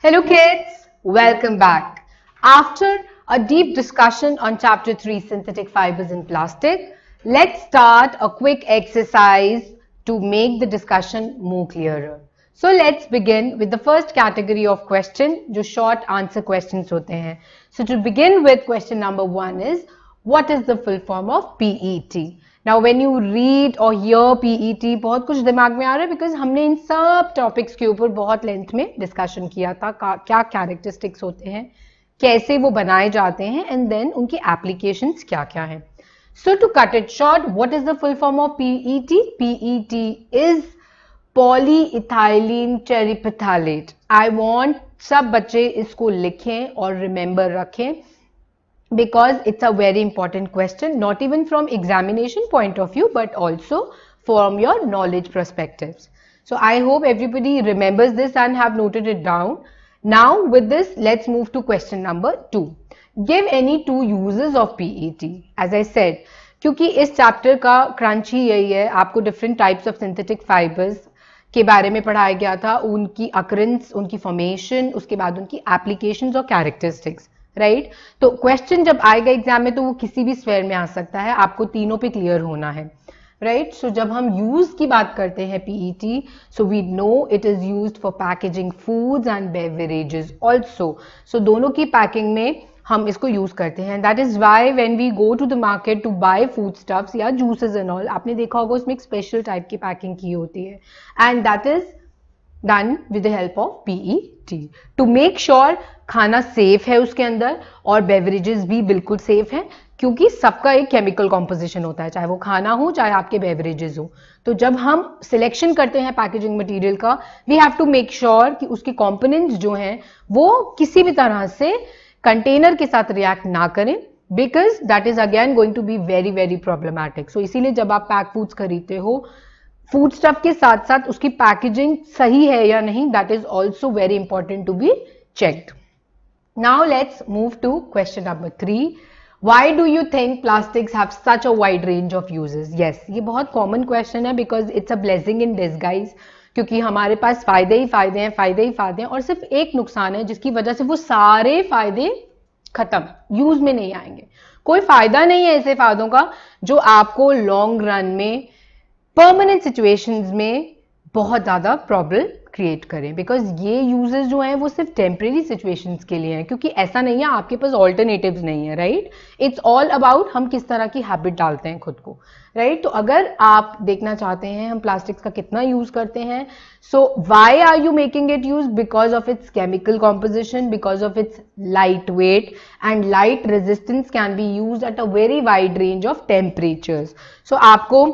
Hello kids, welcome back. After a deep discussion on chapter 3 synthetic fibers in plastic, let's start a quick exercise to make the discussion more clearer. So let's begin with the first category of question जो short answer questions होते हैं. So to begin with, question number 1 is what is the full form of PET? Now when you read or hear PET बहुत कुछ दिमाग में आ रहा है because हमने इन सब टॉपिक्स के ऊपर बहुत लेंथ में डिस्कशन किया था क्या कैरेक्टरिस्टिक्स होते हैं, कैसे वो बनाए जाते हैं एंड देन उनकी एप्लीकेशंस क्या क्या हैं. So to cut it short, what is the full form of PET? PET is polyethylene terephthalate. I want सब बच्चे इसको लिखें और रिमेंबर रखें because it's a very important question, not even from examination point of view but also from your knowledge perspectives. So I hope everybody remembers this and have noted it down. Now with this, let's move to question number 2. Give any 2 uses of PET. As I said, क्योंकि इस chapter का crunch ही यही है, आपको different types of synthetic fibres के बारे में पढ़ाया गया था, उनकी अकरेंस, उनकी फॉर्मेशन, उसके बाद उनकी एप्लीकेशंस और कैरेक्टरिस्टिक्स, राइट. तो क्वेश्चन जब आएगा एग्जाम में तो वो किसी भी स्फेयर में आ सकता है, आपको तीनों पे क्लियर होना है, राइट. सो जब हम यूज की बात करते हैं PET, so we know it is used for packaging foods and beverages also. सो दोनों की पैकिंग में हम इसको यूज करते हैं. That is why when we go to the market to buy food stuffs या जूसेस एंड ऑल, आपने देखा होगा उसमें एक स्पेशल टाइप की पैकिंग की होती है and that is done with the help of PET to make sure खाना सेफ है उसके अंदर और बेवरेजेस भी बिल्कुल सेफ है, क्योंकि सबका एक केमिकल कॉम्पोजिशन होता है, चाहे वो खाना हो चाहे आपके बेवरेजेस हो. तो जब हम सिलेक्शन करते हैं पैकेजिंग मटेरियल का, we have to make sure कि उसके कंपोनेंट्स जो हैं वो किसी भी तरह से कंटेनर के साथ रिएक्ट ना करें, because that is again going to be very very problematic. सो इसीलिए जब आप पैक फूड्स खरीदते हो, फूड स्टफ के साथ साथ उसकी पैकेजिंग सही है या नहीं, that is also very important to be checked. Now let's move to question number 3. Why do you think plastics have such a wide range of uses? Yes, ये बहुत कॉमन क्वेश्चन है because it's a blessing in disguise. क्योंकि हमारे पास फायदे ही फायदे हैं, फायदे ही फायदे हैं, और सिर्फ एक नुकसान है जिसकी वजह से वो सारे फायदे खत्म, यूज में नहीं आएंगे. कोई फायदा नहीं है ऐसे फायदों का जो आपको लॉन्ग रन में परमानेंट सिचुएशंस में बहुत ज्यादा प्रॉब्लम क्रिएट करें, बिकॉज ये यूजेस जो हैं वो सिर्फ टेम्परेरी सिचुएशंस के लिए हैं, क्योंकि ऐसा नहीं है आपके पास ऑल्टरनेटिव्स नहीं है, राइट. इट्स ऑल अबाउट हम किस तरह की हैबिट डालते हैं खुद को, राइट. तो अगर आप देखना चाहते हैं हम प्लास्टिक्स का कितना यूज करते हैं, so why are you making it use? Because of its chemical composition, because of its light weight and light resistance can be use at a very wide range of temperatures. सो आपको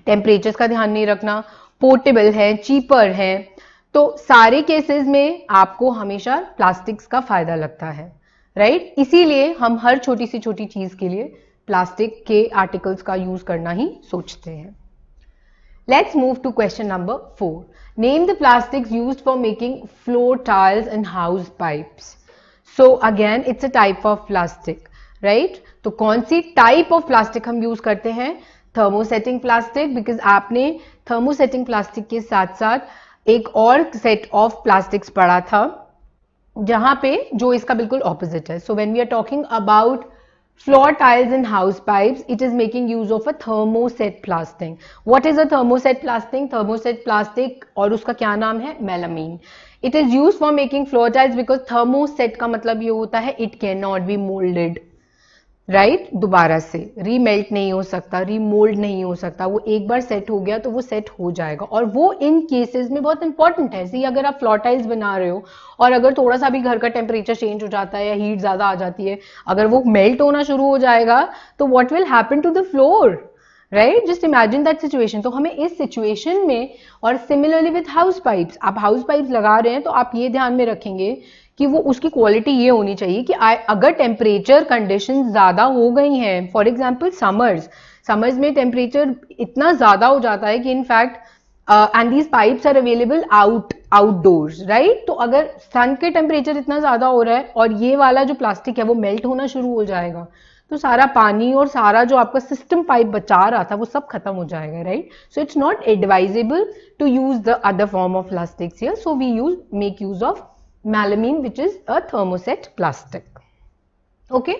temperatures का ध्यान नहीं रखना, portable है, cheaper है, तो सारे केसेस में आपको हमेशा प्लास्टिक्स का फायदा लगता है, राइट. इसीलिए हम हर छोटी सी छोटी चीज के लिए प्लास्टिक के आर्टिकल्स का यूज करना ही सोचते हैं. Let's move to question number 4. Name the plastics used for making floor tiles and house pipes. So again it's a type of plastic, right. तो कौन सी टाइप ऑफ प्लास्टिक हम यूज करते हैं? थर्मोसेटिंग प्लास्टिक, बिकॉज आपने thermosetting plastic के साथ साथ एक और सेट ऑफ प्लास्टिक्स पढ़ा था जहां पे जो इसका बिल्कुल ऑपोजिट है. So when we are talking about floor tiles and house pipes, it is making use of a thermoset plastic. What is a thermoset plastic? Thermoset plastic और उसका क्या नाम है? Melamine. It is use for making floor tiles because thermoset का मतलब ये होता है it can not be moulded, right. दोबारा से रीमेल्ट नहीं हो सकता, रीमोल्ड नहीं हो सकता, वो एक बार सेट हो गया तो वो सेट हो जाएगा, और वो इन केसेस में बहुत इंपॉर्टेंट है. सी अगर आप फ्लोर टाइल्स बना रहे हो और अगर थोड़ा सा भी घर का टेम्परेचर चेंज हो जाता है या हीट ज्यादा आ जाती है, अगर वो मेल्ट होना शुरू हो जाएगा तो what will happen to the floor, right. Just imagine that situation. तो हमें इस सिचुएशन में, और सिमिलरली विथ हाउस पाइप्स, आप हाउस पाइप्स लगा रहे हैं तो आप ये ध्यान में रखेंगे कि वो उसकी क्वालिटी ये होनी चाहिए कि अगर टेम्परेचर कंडीशन ज्यादा हो गई हैं, फॉर एग्जांपल समर्स में टेम्परेचर इतना ज्यादा हो जाता है कि in fact and these pipes are available outdoors, right. तो अगर सन के टेम्परेचर इतना ज्यादा हो रहा है और ये वाला जो प्लास्टिक है वो मेल्ट होना शुरू हो जाएगा, तो सारा पानी और सारा जो आपका सिस्टम पाइप बचा रहा था वो सब खत्म हो जाएगा, right. So it's not advisable to use the other form of plastics here, so we make use of melamine, which is a thermoset plastic. Okay.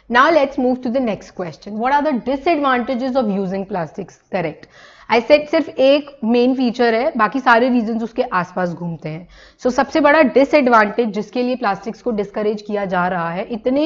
Now let's move to the next question. What are the disadvantages of using plastics? Correct. I said सिर्फ एक main feature है, बाकी सारे reasons उसके आसपास घूमते हैं. सो सबसे बड़ा डिसएडवांटेज जिसके लिए प्लास्टिक्स को डिस्करेज किया जा रहा है, इतने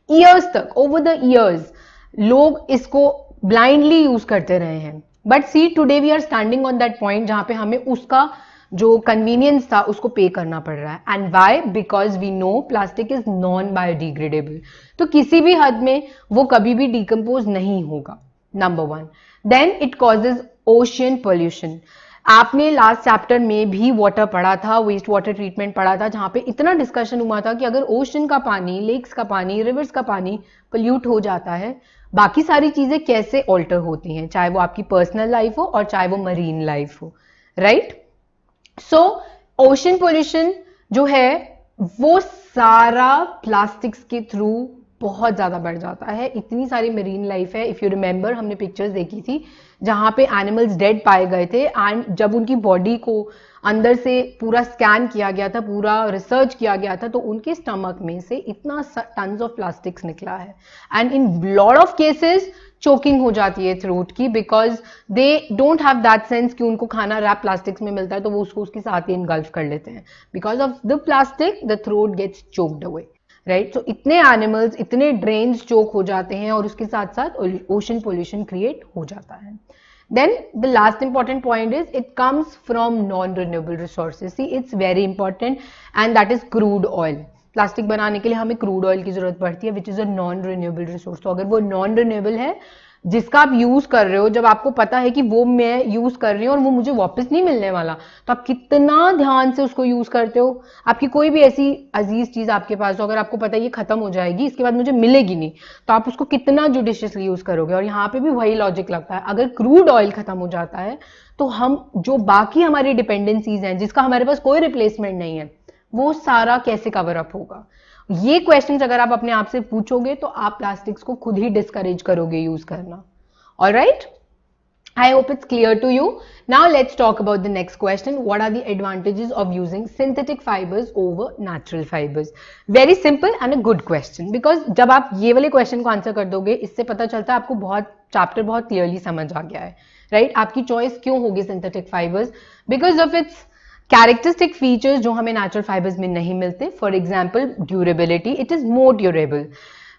ईयर्स तक, ओवर द ईयर्स लोग इसको ब्लाइंडली यूज करते रहे हैं. But see today we are standing on that point जहां पे हमें उसका जो कन्वीनियंस था उसको पे करना पड़ रहा है. And why? Because we know plastic is non biodegradable. तो किसी भी हद में वो कभी भी डिकम्पोज नहीं होगा, number one. Then it causes ocean pollution. आपने लास्ट चैप्टर में भी वाटर पढ़ा था, वेस्ट वाटर ट्रीटमेंट पढ़ा था, जहां पे इतना डिस्कशन हुआ था कि अगर ओशन का पानी, लेक्स का पानी, रिवर्स का पानी पोल्यूट हो जाता है, बाकी सारी चीजें कैसे ऑल्टर होती हैं, चाहे वो आपकी पर्सनल लाइफ हो और चाहे वो मरीन लाइफ हो, राइट? सो ओशन पोल्यूशन जो है वो सारा प्लास्टिक्स के थ्रू बहुत ज्यादा बढ़ जाता है. इतनी सारी मरीन लाइफ है. इफ यू रिमेंबर, हमने पिक्चर्स देखी थी जहां पे एनिमल्स डेड पाए गए थे एंड जब उनकी बॉडी को अंदर से पूरा स्कैन किया गया था, पूरा रिसर्च किया गया था, तो उनके स्टमक में से इतना टन्स ऑफ प्लास्टिक्स निकला है. And in lot of cases choking हो जाती है थ्रोट की, because they don't have that sense कि उनको खाना रैप प्लास्टिक्स में मिलता है तो वो उसको उसके साथ ही इनगल्फ कर लेते हैं. Because of the plastic the throat gets choked away, right? So इतने एनिमल्स, इतने ड्रेन्स चोक हो जाते हैं और उसके साथ साथ ओशन पोल्यूशन क्रिएट हो जाता है. Then the last important point is it comes from non-renewable resources. See, it's very important, and that is crude oil. Plastic बनाने के लिए हमें क्रूड ऑयल की जरूरत पड़ती है, which is a non renewable resource. तो अगर वो नॉन रिन्यूएबल है जिसका आप यूज कर रहे हो, जब आपको पता है कि वो मैं यूज कर रही हूँ और वो मुझे वापस नहीं मिलने वाला, तो आप कितना ध्यान से उसको यूज करते हो. आपकी कोई भी ऐसी अजीज चीज आपके पास हो, अगर आपको पता है ये खत्म हो जाएगी, इसके बाद मुझे मिलेगी नहीं, तो आप उसको कितना जुडिशियसली यूज करोगे. और यहाँ पे भी वही लॉजिक लगता है. अगर क्रूड ऑयल खत्म हो जाता है तो हम जो बाकी हमारी डिपेंडेंसीज हैं जिसका हमारे पास कोई रिप्लेसमेंट नहीं है, वो सारा कैसे कवर अप होगा. ये क्वेश्चंस अगर आप अपने आप से पूछोगे तो आप प्लास्टिक्स को खुद ही डिस्करेज करोगे यूज करना. Alright, I hope it's clear to you. Now let's talk about the next question. What are the advantages of using synthetic fibres over natural fibres? Very simple and a good question, because जब आप ये वाले question को answer कर दोगे, इससे पता चलता है आपको बहुत चैप्टर बहुत क्लियरली समझ आ गया है, राइट? आपकी चॉइस क्यों होगी synthetic fibres? Because of its characteristic features जो हमें नेचुरल फाइबर्स में नहीं मिलते. For example, durability, it is more durable.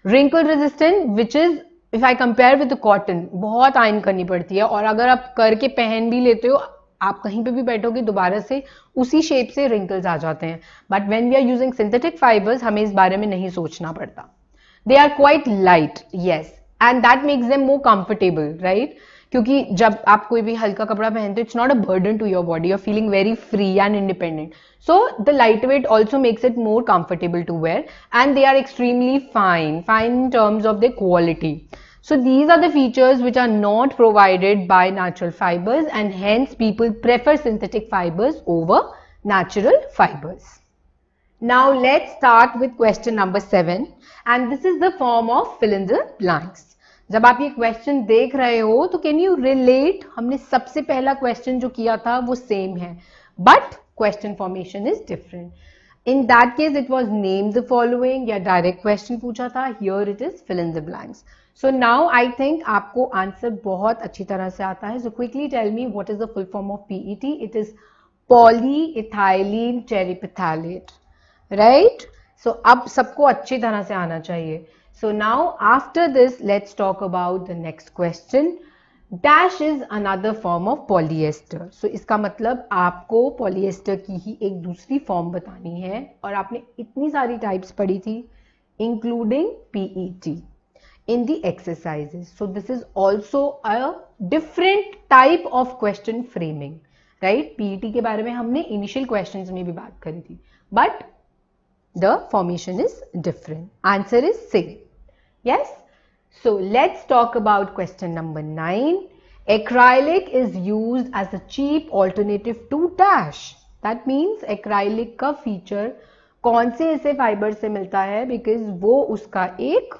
Wrinkle resistant, which is if I compare with cotton, बहुत आयरन करनी पड़ती है, और अगर आप करके पहन भी लेते हो, आप कहीं पे भी बैठोगे दोबारा से उसी शेप से रिंकल्स आ जाते हैं. But when we are using synthetic fibres, हमें इस बारे में नहीं सोचना पड़ता. They are quite light, yes, and that makes them more comfortable, right? क्योंकि जब आप कोई भी हल्का कपड़ा पहनते हो, it's not a burden to your body, you are feeling very free and independent. So the light weight also makes it more comfortable to wear, and they are extremely fine in terms of their quality. So these are the features which are not provided by natural fibers, and hence people prefer synthetic fibers over natural fibers. Now let's start with question number 7, and this is the form of fill in the blanks. जब आप ये question देख रहे हो तो can you relate? हमने सबसे पहला क्वेश्चन जो किया था वो सेम है, but question formation is different. In that case it was name the following, या डायरेक्ट क्वेश्चन पूछा था. Here it is fill in the blanks. So now I think आपको आंसर बहुत अच्छी तरह से आता है. So quickly tell me what is the full form of PET? It is polyethylene terephthalate, right? So अब सबको अच्छी तरह से आना चाहिए. So now after this, let's talk about the next question. Dash is another form of polyester. So इसका मतलब आपको polyester की ही एक दूसरी फॉर्म बतानी है, और आपने इतनी सारी टाइप्स पढ़ी थी, including PET in the exercises. So this is also a different type of question framing, right? PET के बारे में हमने initial questions में भी बात करी थी, but the formation is different. Answer is same. Yes? So let's talk about question number 9. Acrylic is used as a cheap alternative to dash. That means acrylic का feature कौन से ऐसे फाइबर से मिलता है? Because वो उसका एक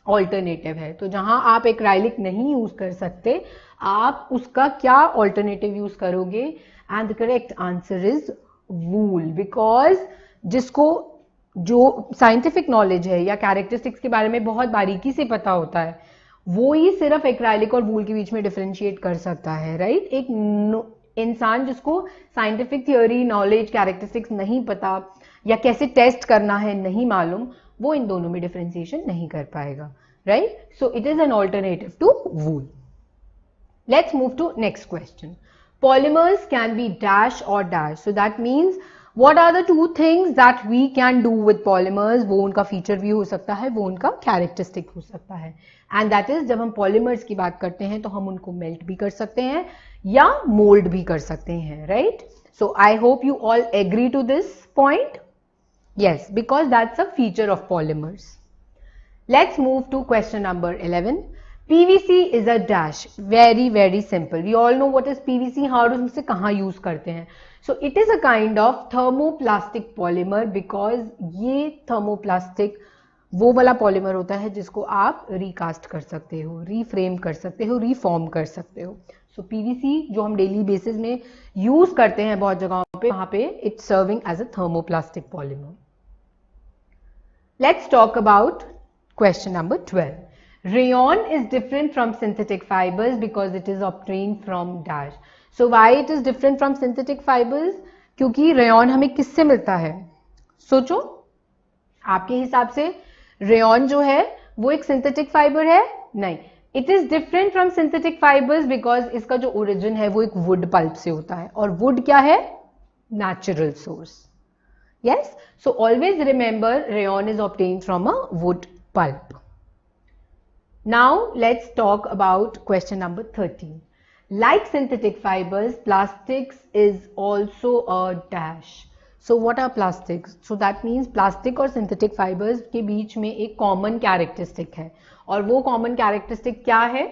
ऑल्टरनेटिव है. तो जहां आप एक्राइलिक नहीं यूज कर सकते, आप उसका क्या ऑल्टरनेटिव यूज करोगे? And the correct answer is wool, because जिसको जो साइंटिफिक नॉलेज है या कैरेक्टरिस्टिक्स के बारे में बहुत बारीकी से पता होता है, वो ही सिर्फ एक्राइलिक और वूल के बीच में डिफरेंशिएट कर सकता है, राइट। एक इंसान जिसको साइंटिफिक थियोरी, नॉलेज, कैरेक्टरिस्टिक्स नहीं पता या कैसे टेस्ट करना है नहीं मालूम, वो इन दोनों में डिफरेंशिएशन नहीं कर पाएगा, right. So it is an alternative to wool. Let's move to next question. Polymers can be dash or dash. So that means what are the two things that we can do with polymers? वो उनका feature भी हो सकता है, वो उनका characteristic हो सकता है, एंड दैट इज जब हम पॉलीमर्स की बात करते हैं तो हम उनको मेल्ट भी कर सकते हैं या मोल्ड भी कर सकते हैं, right. So I hope you all agree to this point. Yes, because that's a feature of polymers. Let's move to question number 11. PVC is a dash. Very, very simple. We all know what is PVC. How हम इसे कहाँ use करते हैं? So it is a kind of thermoplastic polymer because ये thermoplastic वो वाला polymer होता है जिसको आप रिकास्ट कर सकते हो, रीफ्रेम कर सकते हो, रीफॉर्म कर सकते हो. सो पीवीसी जो हम डेली बेसिस में यूज करते हैं बहुत जगहों पे, वहां पे it's serving as a thermoplastic polymer. Let's talk about question number 12. Rayon is different from synthetic fibers because it is obtained from dash. So why it is different from synthetic fibers? क्योंकि rayon हमें किससे मिलता है? सोचो, आपके हिसाब से rayon जो है वो एक सिंथेटिक फाइबर है? नहीं. It is different from synthetic fibres because इसका जो ओरिजिन है वो एक वुड पल्प से होता है, और वुड क्या है? Natural source. Yes, so always remember rayon is obtained from a wood pulp. Now let's talk about question number 13. Like synthetic fibers, plastics is also a dash. So what are plastics? So that means plastic और synthetic fibers के बीच में एक common characteristic है, और वो common characteristic क्या है?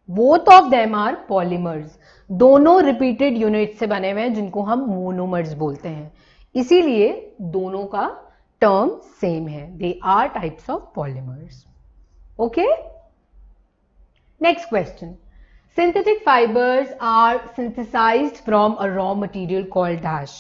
Both of them are polymers. दोनों repeated units से बने हुए हैं जिनको हम monomers बोलते हैं, इसीलिए दोनों का term same है. They are types of polymers. Okay? Next question. Synthetic fibers are synthesized from a raw material called dash.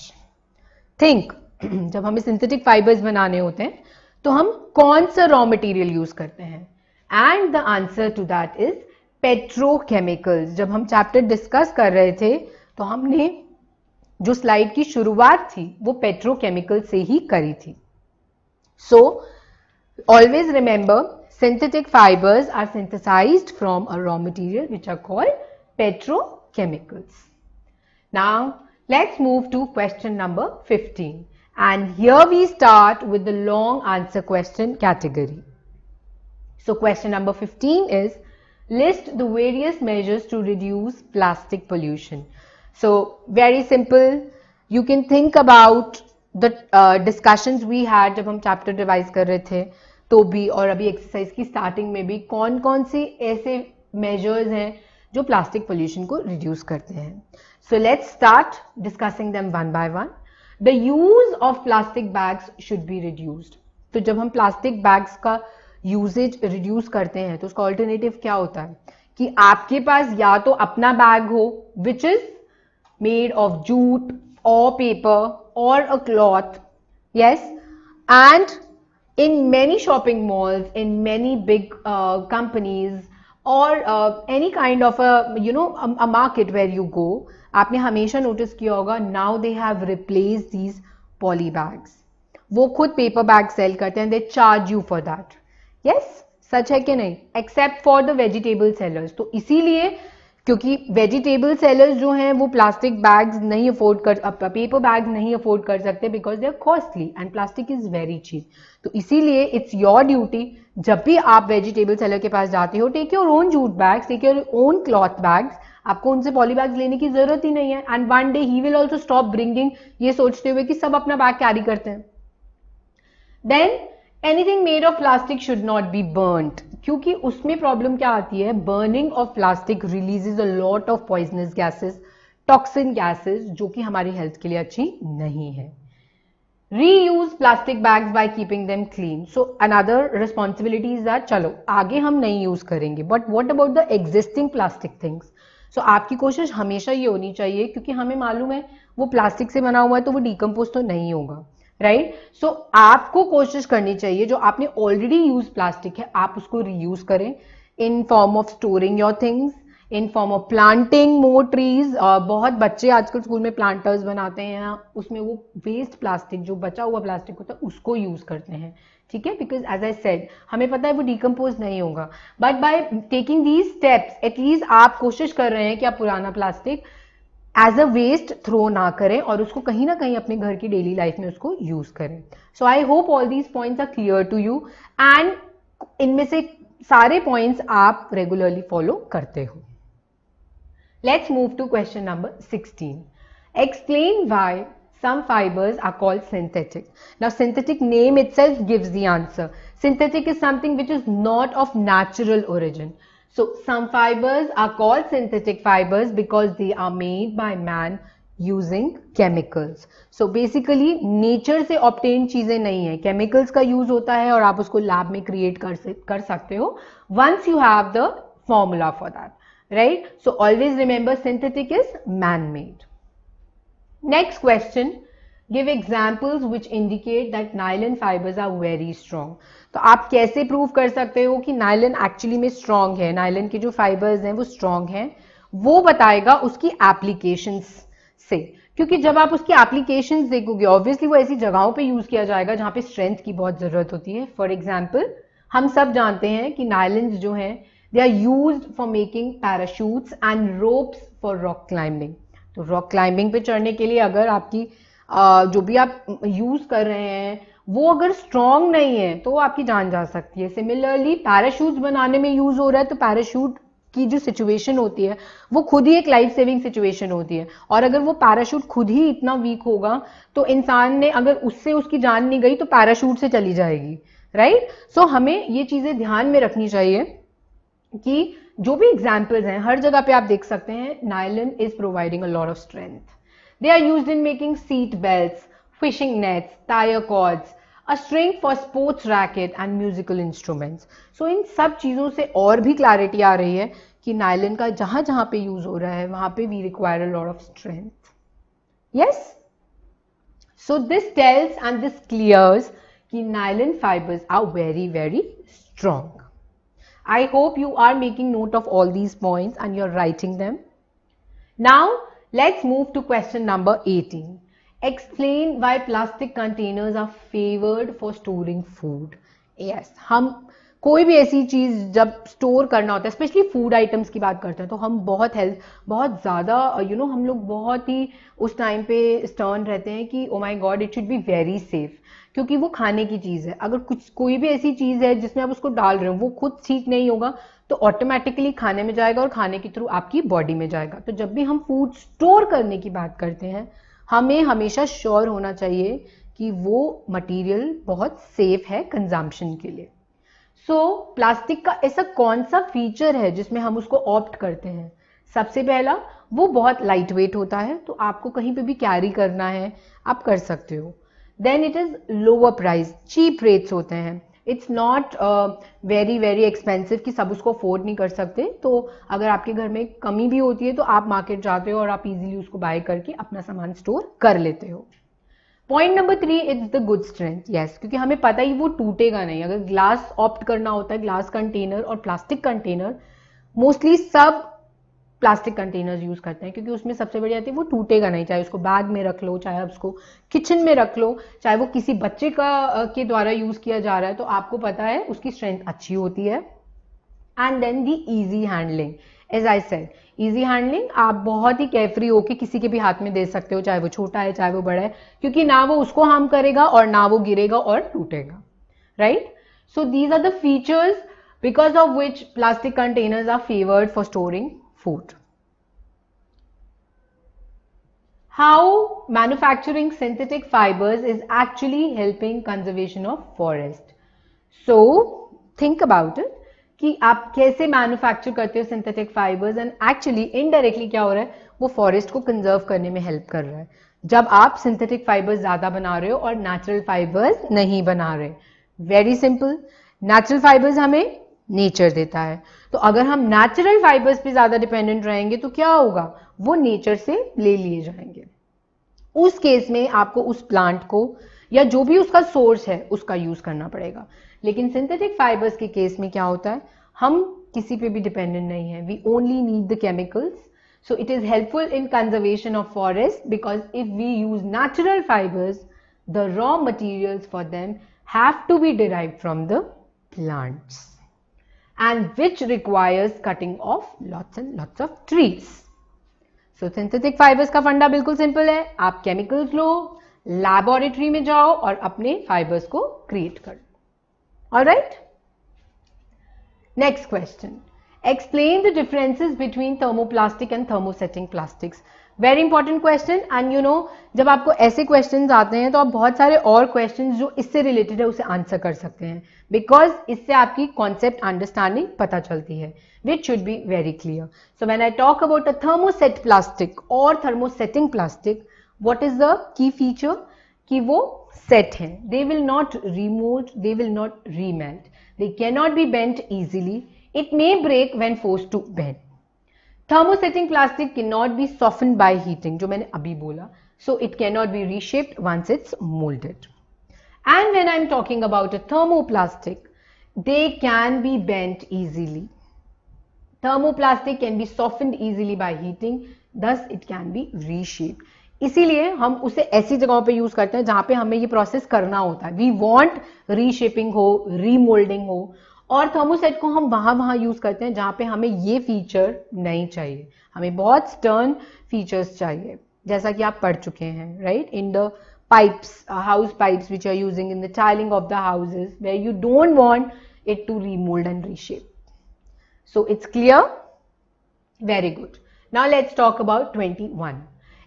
Think, जब हमें synthetic fibers बनाने होते हैं तो हम कौन सा raw material use करते हैं? And the answer to that is petrochemicals. जब हम chapter discuss कर रहे थे तो हमने जो slide की शुरुआत थी वो petrochemical से ही करी थी. So always remember, synthetic fibers are synthesized from a raw material which are called petrochemicals. Now let's move to question number 15, and here we start with the long answer question category. So question number 15 is, list the various measures to reduce plastic pollution. So very simple, you can think about the discussions we had जब हम chapter revise कर रहे थे तो भी, और अभी exercise की स्टार्टिंग में भी, कौन कौन से ऐसे मेजर्स हैं जो प्लास्टिक पोल्यूशन को रिड्यूस करते हैं. So let's start discussing them one by one. The use of plastic bags should be reduced. तो जब हम प्लास्टिक बैग्स का यूजेज रिड्यूस करते हैं तो उसका ऑल्टरनेटिव क्या होता है कि आपके पास या तो अपना बैग हो which is made of jute और पेपर और अ cloth. Yes, and in many shopping malls, in many big companies, or any kind of a market where you go, आपने हमेशा नोटिस किया होगा, now they have replaced these poly bags. वो खुद paper bag cell करते हैं, they charge you for that. Yes, सच है कि नहीं? Except for the vegetable sellers. तो इसीलिए, क्योंकि वेजिटेबल सेलर्स जो हैं वो प्लास्टिक बैग्स नहीं अफोर्ड कर, पेपर बैग्स नहीं अफोर्ड कर सकते because they are costly and plastic is very cheap. तो इसीलिए इट्स योर ड्यूटी, जब भी आप वेजिटेबल सेलर के पास जाते हो, take your own jute bags, take your own cloth bags. आपको उनसे पॉली बैग्स लेने की जरूरत ही नहीं है. And one day he will also stop bringing, ये सोचते हुए कि सब अपना बैग कैरी करते हैं. Then anything made of plastic should not be burned, क्योंकि उसमें प्रॉब्लम क्या आती है? Burning of plastic releases a lot of poisonous gases, toxin gases, जो कि हमारी हेल्थ के लिए अच्छी नहीं है. Reuse plastic bags by keeping them clean. So another responsibilities are, चलो आगे हम नहीं यूज करेंगे, but what about the existing plastic things? So आपकी कोशिश हमेशा ये होनी चाहिए, क्योंकि हमें मालूम है वो प्लास्टिक से बना हुआ है तो वो डिकम्पोज तो नहीं होगा, राइट। सो आपको कोशिश करनी चाहिए जो आपने ऑलरेडी यूज प्लास्टिक है आप उसको रीयूज करें in form of storing your things, in form of planting more trees. बहुत बच्चे आजकल स्कूल में प्लांटर्स बनाते हैं, उसमें वो वेस्ट प्लास्टिक जो बचा हुआ प्लास्टिक होता है उसको यूज करते हैं, ठीक है, बिकॉज एज आई सेड हमें पता है वो डिकम्पोज नहीं होगा, but by taking these steps at least आप कोशिश कर रहे हैं कि आप पुराना plastic as a waste throw ना करें और उसको कहीं ना कहीं अपने घर की डेली लाइफ में उसको यूज करें। So I hope all these points are clear to you and इनमें से सारे पॉइंट्स आप रेगुलरली फॉलो करते हो। Let's move to question number 16. Explain why some fibers are called synthetic. Now, synthetic name itself gives the answer. Synthetic is something which is not of natural origin. So, some fibers are called synthetic fibers because they are made by man using chemicals. So, basically, nature से obtained चीजें नहीं है, chemicals का use होता है और आप उसको lab में create कर सकते हो once you have the formula for that. Right? So always remember synthetic is man-made. Next question, give examples which indicate that nylon fibers are very strong. तो आप कैसे प्रूव कर सकते हो कि नायलन एक्चुअली में स्ट्रॉन्ग है, नायलन के जो फाइबर्स हैं वो स्ट्रॉन्ग हैं, वो बताएगा उसकी एप्लीकेशंस से, क्योंकि जब आप उसकी एप्लीकेशंस देखोगे ऑब्वियसली वो ऐसी जगहों पे यूज किया जाएगा जहां पे स्ट्रेंथ की बहुत जरूरत होती है। फॉर एग्जाम्पल हम सब जानते हैं कि नायलन्स जो हैं they are used for making parachutes and ropes for rock climbing. तो rock climbing पे चढ़ने के लिए अगर आपकी जो भी आप यूज कर रहे हैं वो अगर स्ट्रॉन्ग नहीं है तो आपकी जान जा सकती है। सिमिलरली पैराशूट्स बनाने में यूज हो रहा है तो पैराशूट की जो सिचुएशन होती है वो खुद ही एक लाइफ सेविंग सिचुएशन होती है, और अगर वो पैराशूट खुद ही इतना वीक होगा तो इंसान ने अगर उससे उसकी जान नहीं गई तो पैराशूट से चली जाएगी, राइट। सो हमें ये चीजें ध्यान में रखनी चाहिए कि जो भी एग्जाम्पल्स हैं हर जगह पे आप देख सकते हैं nylon is providing a lot of strength. They are used in making seat belts, fishing nets, tyre cords, a string for sports racket and musical instruments. So इन सब चीजों से और भी क्लैरिटी आ रही है कि नायलन का जहां जहां पे यूज हो रहा है वहां पे we require a lot of strength. Yes, so this tells and this clears कि nylon fibres are very very strong. I hope you are making note of all these points and you're writing them. Now, let's move to question number 18. Explain why plastic containers are favored for storing food. Yes, हम कोई भी ऐसी चीज जब store करना होता है, specially food items की बात करते हैं, तो हम बहुत ज़्यादा हम लोग बहुत ही उस टाइम पे स्टर्न रहते हैं कि oh my god it should be very safe, क्योंकि वो खाने की चीज़ है। अगर कोई भी ऐसी चीज़ है जिसमें आप उसको डाल रहे हो वो खुद ठीक नहीं होगा तो ऑटोमेटिकली खाने में जाएगा और खाने के थ्रू आपकी बॉडी में जाएगा। तो जब भी हम फूड स्टोर करने की बात करते हैं हमें हमेशा श्योर होना चाहिए कि वो मटेरियल बहुत सेफ है कंजम्पशन के लिए। सो प्लास्टिक का ऐसा कौन सा फीचर है जिसमें हम उसको ऑप्ट करते हैं? सबसे पहला, वो बहुत लाइट वेट होता है, तो आपको कहीं पे भी कैरी करना है आप कर सकते हो। Then it is lower price, cheap rates होते हैं, it's not very very expensive कि सब उसको अफोर्ड नहीं कर सकते। तो अगर आपके घर में कमी भी होती है तो आप मार्केट जाते हो और आप इजीली उसको बाय करके अपना सामान स्टोर कर लेते हो। Point number 3, it's the good strength. Yes, क्योंकि हमें पता ही वो टूटेगा नहीं। अगर ग्लास ऑप्ट करना होता है, ग्लास कंटेनर और प्लास्टिक कंटेनर, मोस्टली सब प्लास्टिक कंटेनर्स यूज करते हैं क्योंकि उसमें सबसे बड़ी आती है वो टूटेगा नहीं। चाहे उसको बैग में रख लो, चाहे आप उसको किचन में रख लो, चाहे वो किसी बच्चे के द्वारा यूज किया जा रहा है, तो आपको पता है उसकी स्ट्रेंथ अच्छी होती है। And then the easy handling, as I said, easy handling, आप बहुत ही केयरफ्री होके किसी के भी हाथ में दे सकते हो, चाहे वो छोटा है चाहे वो बड़ा है, क्योंकि ना वो उसको हार्म करेगा और ना वो गिरेगा और टूटेगा, right. So these are the features because of which plastic containers are favoured for storing food. How manufacturing synthetic fibers is actually helping conservation of forest. So think about it कि आप कैसे मैन्युफैक्चर करते हो synthetic fibres and actually indirectly क्या हो रहा है, वो फॉरेस्ट को कंजर्व करने में हेल्प कर रहा है जब आप सिंथेटिक फाइबर्स ज्यादा बना रहे हो और नेचुरल फाइबर्स नहीं बना रहे। वेरी सिंपल, नेचुरल फाइबर्स हमें नेचर देता है, तो अगर हम नेचुरल फाइबर्स पे ज्यादा डिपेंडेंट रहेंगे तो क्या होगा, वो नेचर से ले लिए जाएंगे। उस केस में आपको उस प्लांट को या जो भी उसका सोर्स है उसका यूज करना पड़ेगा। लेकिन सिंथेटिक फाइबर्स के केस में क्या होता है, हम किसी पे भी डिपेंडेंट नहीं है, we only need the chemicals. So it is helpful in conservation of forests because if we use natural fibers, the raw materials for them have to be derived from the plants, and which requires cutting off lots and lots of trees. So synthetic fibers का फंडा बिल्कुल simple है, आप chemicals लो, laboratory में जाओ और अपने fibres को क्रिएट करो. Alright, next question. Explain the differences between thermoplastic and thermosetting plastics. Very important question. And you know, जब आपको ऐसे questions आते हैं तो आप बहुत सारे और questions जो इससे related है उसे answer कर सकते हैं, because इससे आपकी concept understanding पता चलती है, which should be very clear. So when I talk about a thermoset plastic or thermosetting plastic, what is the key feature? कि वो set हैं, they will not remold, they will not remelt, they cannot be bent easily. It may break when forced to bend. Thermosetting plastic cannot be softened by heating, जो मैंने अभी बोला. So it cannot be reshaped once it's molded. And when I'm talking about a thermoplastic, they can be bent easily. Thermoplastic can be softened easily by heating, thus it can be reshaped. इसीलिए हम उसे ऐसी जगहों पे use करते हैं जहां पे हमें ये प्रोसेस करना होता है. We want reshaping हो, remolding हो. और थर्मोसेट को हम वहां यूज करते हैं जहां पे हमें ये फीचर नहीं चाहिए, हमें बहुत स्टर्न फीचर्स चाहिए, जैसा कि आप पढ़ चुके हैं, right, in the pipes, house pipes which are using in the tiling of the houses, where you don't want it to remould and reshape. So it's clear, very good. Now let's talk about 21.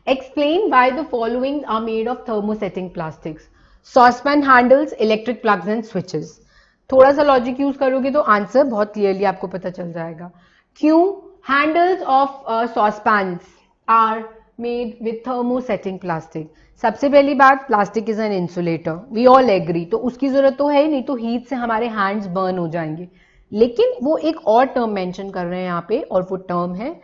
Explain why the following are made of thermosetting plastics. Saucepan handles, electric plugs and switches. थोड़ा सा logic use करोगे तो answer बहुत clearly आपको पता चल जाएगा. क्यों? Handles of saucepans are made with thermosetting plastic. सबसे पहली बात, plastic is an insulator, we all agree, तो उसकी जरूरत तो है ही नहीं, तो हीट से हमारे हैंड्स बर्न हो जाएंगे. लेकिन वो एक और टर्म मेंशन कर रहे हैं यहाँ पे, और वो टर्म है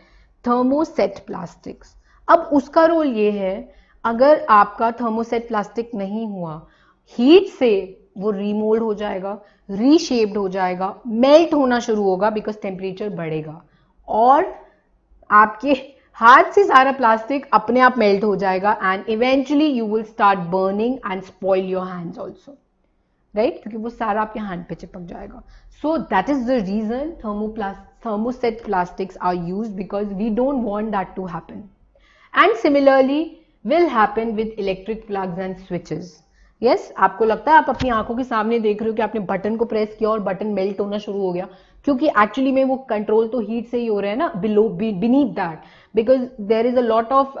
थर्मोसेट प्लास्टिक्स. अब उसका रोल ये है, अगर आपका थर्मोसेट प्लास्टिक नहीं हुआ, हीट से वो रीमोल्ड हो जाएगा, रीशेप्ड हो जाएगा, मेल्ट होना शुरू होगा बिकॉज टेम्परेचर बढ़ेगा, और आपके हाथ से सारा प्लास्टिक अपने आप मेल्ट हो जाएगा, and eventually you will start burning and spoil your hands also, right, क्योंकि वो सारा आपके हैंड पे चिपक जाएगा. So that is the reason thermoset plastics are used, because we don't want that to happen. And similarly will happen with electric plugs and switches. Yes, आपको लगता है आप अपनी आंखों के सामने देख रहे हो कि आपने बटन को प्रेस किया और बटन मेल्ट होना शुरू हो गया, क्योंकि एक्चुअली में वो कंट्रोल तो हीट से ही हो रहा है ना, beneath that, because there is a lot of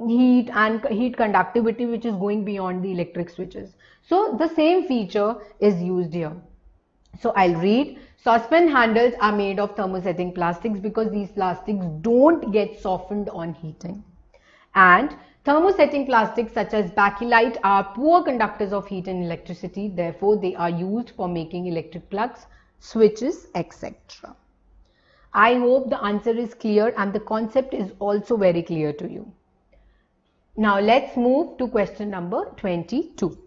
heat and heat conductivity which is going beyond the electric switches. So the same feature is used here. So I'll read. Saucepan handles are made of thermosetting plastics because these plastics don't get softened on heating. And thermosetting plastics such as bakelite are poor conductors of heat and electricity. Therefore, they are used for making electric plugs, switches, etc. I hope the answer is clear and the concept is also very clear to you. Now, let's move to question number 22.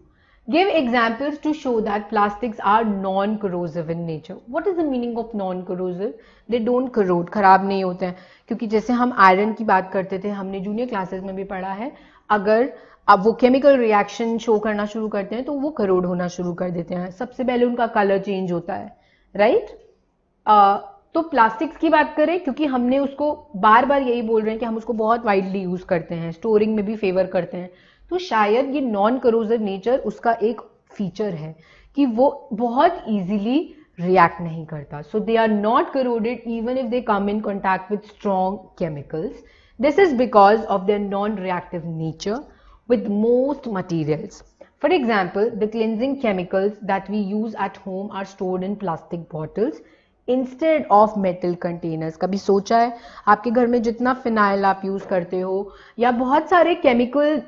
Give examples to show that plastics are non-corrosive in nature. What is the meaning of non-corrosive? They don't corrode, खराब नहीं होते हैं, क्योंकि जैसे हम iron की बात करते थे, हमने जूनियर क्लासेस में भी पढ़ा है, अगर अब वो केमिकल रिएक्शन शो करना शुरू करते हैं तो वो करोड होना शुरू कर देते हैं. सबसे पहले उनका कलर चेंज होता है, राइट. तो प्लास्टिक्स की बात करें, क्योंकि हमने उसको बार बार यही बोल रहे हैं कि हम उसको बहुत वाइडली यूज करते हैं, स्टोरिंग में भी फेवर करते हैं, तो शायद ये नॉन करोसिव नेचर उसका एक फीचर है कि वो बहुत इजीली रिएक्ट नहीं करता. So they are not corroded even if they come in contact with strong chemicals. This is because of their non reactive nature with most materials. For example, the cleansing chemicals that we use at home are stored in plastic bottles instead of metal containers. कभी सोचा है आपके घर में जितना phenyl आप use करते हो या बहुत सारे केमिकल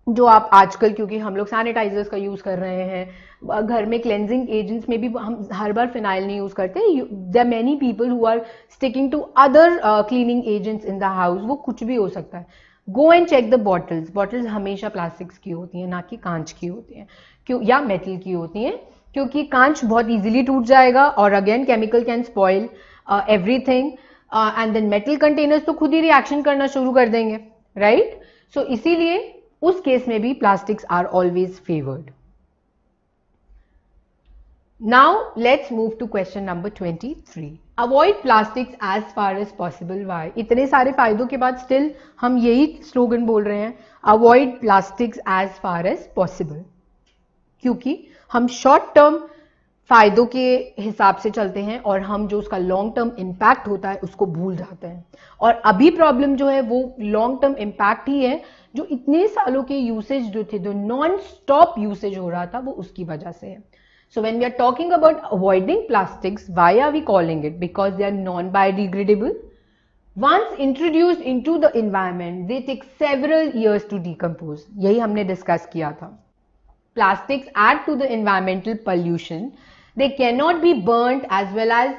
जो आप आजकल, क्योंकि हम लोग सैनिटाइजर्स का यूज कर रहे हैं, घर में क्लेंजिंग एजेंट्स में भी हम हर बार फिनाइल नहीं यूज करते. There many people who are sticking to other cleaning agents in the house. वो कुछ भी हो सकता है. Go and check the bottles. Bottles हमेशा प्लास्टिक्स की होती हैं, ना कि कांच की होती हैं, क्यों, या मेटल की होती हैं, क्योंकि कांच बहुत इजीली टूट जाएगा और again chemical can spoil everything, and then metal containers तो खुद ही रिएक्शन करना शुरू कर देंगे, राइट? सो इसीलिए उस केस में भी plastics are always favoured. Now let's move to question number 23. Avoid plastics as far as possible. Why? इतने सारे फायदों के बाद still हम यही स्लोगन बोल रहे हैं, Avoid plastics as far as possible. क्योंकि हम शॉर्ट टर्म फायदों के हिसाब से चलते हैं और हम जो उसका लॉन्ग टर्म इम्पैक्ट होता है उसको भूल जाते हैं. और अभी प्रॉब्लम जो है वो लॉन्ग टर्म इम्पैक्ट ही है, जो इतने सालों के यूसेज जो थे, जो नॉन स्टॉप यूसेज हो रहा था, वो उसकी वजह से है. So when we are talking about avoiding plastics, why are we calling it? Because they are non-biodegradable. Once introduced into the environment, they take several years to decompose. यही हमने discuss किया था. Plastics add to the environmental pollution. They cannot be burnt as well as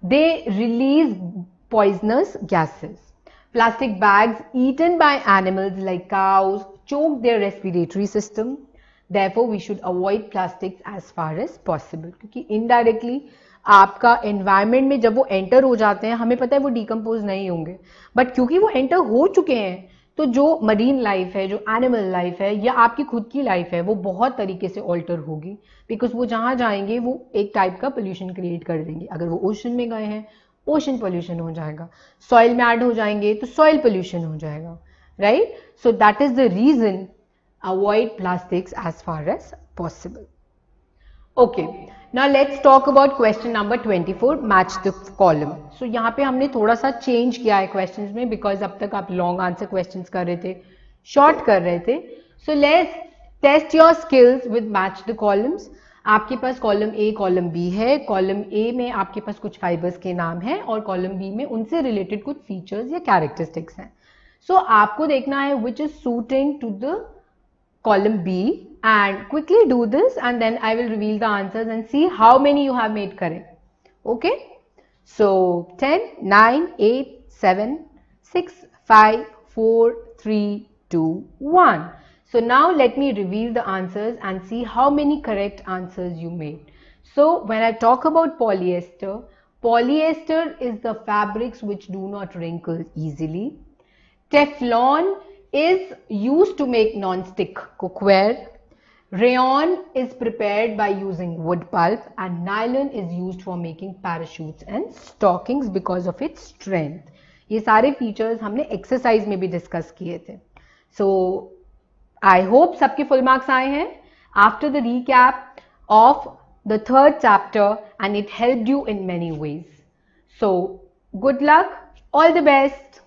they release poisonous gases. Plastic bags eaten by animals like cows choke their respiratory system. Therefore, we should avoid plastics as far as possible. क्योंकि indirectly आपका environment में जब वो enter हो जाते हैं, हमें पता है वो डिकम्पोज नहीं होंगे, बट क्योंकि वो एंटर हो चुके हैं, तो जो मरीन लाइफ है, जो एनिमल लाइफ है, या आपकी खुद की लाइफ है, वो बहुत तरीके से ऑल्टर होगी. बिकॉज वो जहाँ जाएंगे वो एक टाइप का पोल्यूशन क्रिएट कर देंगे. अगर वो ओशन में गए हैं, ओशन पोल्यूशन हो जाएगा. सॉइल में ऐड हो जाएंगे तो सॉइल पोल्यूशन हो जाएगा, right? So that is the reason avoid plastics as far as possible. Okay, now let's talk about question number 24, match the column. So यहाँ पे हमने थोड़ा सा चेंज किया है questions में, because अब तक आप लॉन्ग आंसर questions कर रहे थे, शॉर्ट कर रहे थे. So let's test your skills with match the columns. आपके पास कॉलम ए, कॉलम बी है. कॉलम ए में आपके पास कुछ फाइबर्स के नाम हैं और कॉलम बी में उनसे रिलेटेड कुछ फीचर्स या कैरेक्टरिस्टिक्स हैं. So आपको देखना है which is suiting to the column B, and quickly do this and then I will reveal the answers and see how many you have made correct. Okay, so 10, 9, 8, 7, 6, 5, 4, 3, 2, 1. So now let me reveal the answers and see how many correct answers you made. So when I talk about polyester, polyester is the fabrics which do not wrinkle easily. Teflon is used to make non-stick cookware. Rayon is prepared by using wood pulp, and nylon is used for making parachutes and stockings because of its strength. ये सारे features हमने exercise में भी discuss किए थे. So I hope सबके full marks आए हैं after the recap of the third chapter, and it helped you in many ways. So good luck, all the best.